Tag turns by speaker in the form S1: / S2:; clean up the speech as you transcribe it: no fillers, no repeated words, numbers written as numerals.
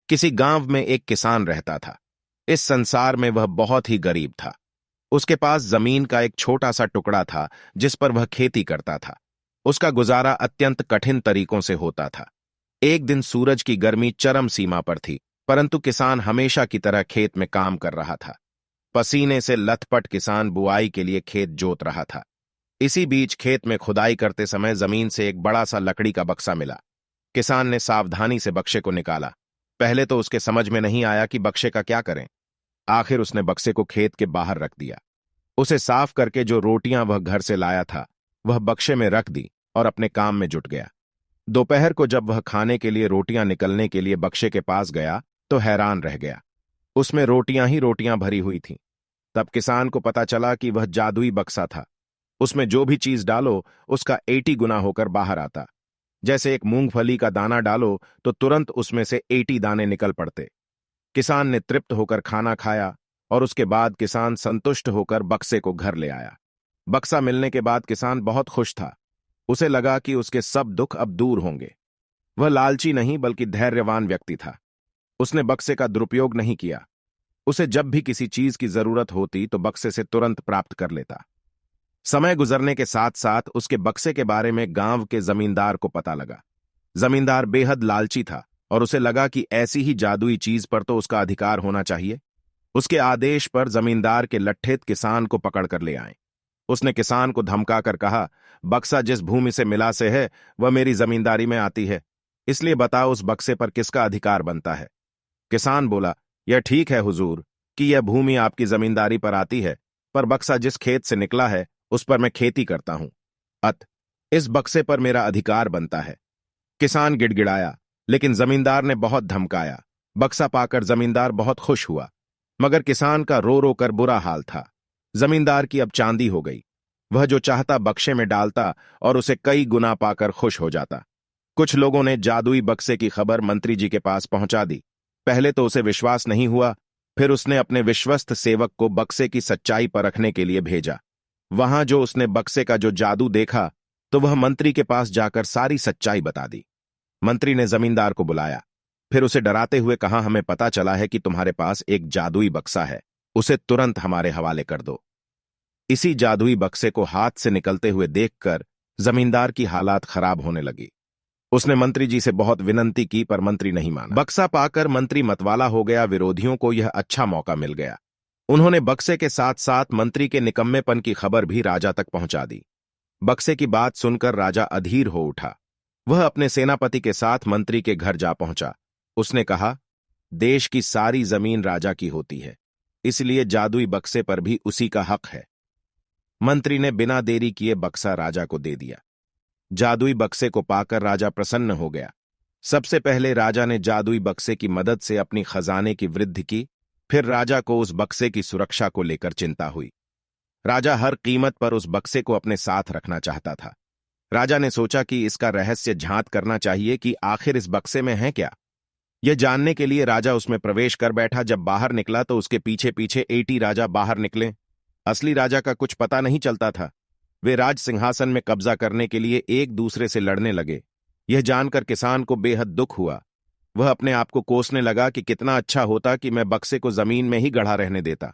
S1: किसी गांव में एक किसान रहता था। इस संसार में वह बहुत ही गरीब था। उसके पास जमीन का एक छोटा सा टुकड़ा था जिस पर वह खेती करता था। उसका गुजारा अत्यंत कठिन तरीकों से होता था। एक दिन सूरज की गर्मी चरम सीमा पर थी, परंतु किसान हमेशा की तरह खेत में काम कर रहा था। पसीने से लथपथ किसान बुआई के लिए खेत जोत रहा था। इसी बीच खेत में खुदाई करते समय जमीन से एक बड़ा सा लकड़ी का बक्सा मिला। किसान ने सावधानी से बक्से को निकाला। पहले तो उसके समझ में नहीं आया कि बक्से का क्या करें। आखिर उसने बक्से को खेत के बाहर रख दिया। उसे साफ करके जो रोटियां वह घर से लाया था वह बक्से में रख दी और अपने काम में जुट गया। दोपहर को जब वह खाने के लिए रोटियां निकलने के लिए बक्से के पास गया तो हैरान रह गया। उसमें रोटियां ही रोटियां भरी हुई थीं। तब किसान को पता चला कि वह जादुई बक्सा था। उसमें जो भी चीज डालो उसका 80 गुना होकर बाहर आता। जैसे एक मूंगफली का दाना डालो तो तुरंत उसमें से 80 दाने निकल पड़ते। किसान ने तृप्त होकर खाना खाया और उसके बाद किसान संतुष्ट होकर बक्से को घर ले आया। बक्सा मिलने के बाद किसान बहुत खुश था। उसे लगा कि उसके सब दुख अब दूर होंगे। वह लालची नहीं बल्कि धैर्यवान व्यक्ति था। उसने बक्से का दुरुपयोग नहीं किया। उसे जब भी किसी चीज की जरूरत होती तो बक्से से तुरंत प्राप्त कर लेता। समय गुजरने के साथ साथ उसके बक्से के बारे में गांव के जमींदार को पता लगा। जमींदार बेहद लालची था और उसे लगा कि ऐसी ही जादुई चीज पर तो उसका अधिकार होना चाहिए। उसके आदेश पर जमींदार के लट्ठेत किसान को पकड़कर ले आए। उसने किसान को धमकाकर कहा, बक्सा जिस भूमि से मिला से है वह मेरी जमींदारी में आती है, इसलिए बताओ उस बक्से पर किसका अधिकार बनता है। किसान बोला, यह ठीक है हुजूर कि यह भूमि आपकी जमींदारी पर आती है, पर बक्सा जिस खेत से निकला है उस पर मैं खेती करता हूं, इस बक्से पर मेरा अधिकार बनता है। किसान गिड़गिड़ाया, लेकिन जमींदार ने बहुत धमकाया। बक्सा पाकर जमींदार बहुत खुश हुआ, मगर किसान का रो रो कर बुरा हाल था। जमींदार की अब चांदी हो गई। वह जो चाहता बक्से में डालता और उसे कई गुना पाकर खुश हो जाता। कुछ लोगों ने जादुई बक्से की खबर मंत्री जी के पास पहुंचा दी। पहले तो उसे विश्वास नहीं हुआ, फिर उसने अपने विश्वस्त सेवक को बक्से की सच्चाई परखने के लिए भेजा। वहां जो उसने बक्से का जो जादू देखा तो वह मंत्री के पास जाकर सारी सच्चाई बता दी। मंत्री ने जमींदार को बुलाया, फिर उसे डराते हुए कहा, हमें पता चला है कि तुम्हारे पास एक जादुई बक्सा है, उसे तुरंत हमारे हवाले कर दो। इसी जादुई बक्से को हाथ से निकलते हुए देखकर जमींदार की हालात खराब होने लगी। उसने मंत्री जी से बहुत विनती की पर मंत्री नहीं माना। बक्सा पाकर मंत्री मतवाला हो गया। विरोधियों को यह अच्छा मौका मिल गया। उन्होंने बक्से के साथ साथ मंत्री के निकम्मेपन की खबर भी राजा तक पहुंचा दी। बक्से की बात सुनकर राजा अधीर हो उठा। वह अपने सेनापति के साथ मंत्री के घर जा पहुंचा। उसने कहा, देश की सारी जमीन राजा की होती है, इसलिए जादुई बक्से पर भी उसी का हक है। मंत्री ने बिना देरी किए बक्सा राजा को दे दिया। जादुई बक्से को पाकर राजा प्रसन्न हो गया। सबसे पहले राजा ने जादुई बक्से की मदद से अपनी खजाने की वृद्धि की। फिर राजा को उस बक्से की सुरक्षा को लेकर चिंता हुई। राजा हर कीमत पर उस बक्से को अपने साथ रखना चाहता था। राजा ने सोचा कि इसका रहस्य झांत करना चाहिए कि आखिर इस बक्से में है क्या। यह जानने के लिए राजा उसमें प्रवेश कर बैठा। जब बाहर निकला तो उसके पीछे पीछे 80 राजा बाहर निकले। असली राजा का कुछ पता नहीं चलता था। वे राज सिंहासन में कब्जा करने के लिए एक दूसरे से लड़ने लगे। यह जानकर किसान को बेहद दुख हुआ। वह अपने आप को कोसने लगा कि कितना अच्छा होता कि मैं बक्से को जमीन में ही गढ़ा रहने देता।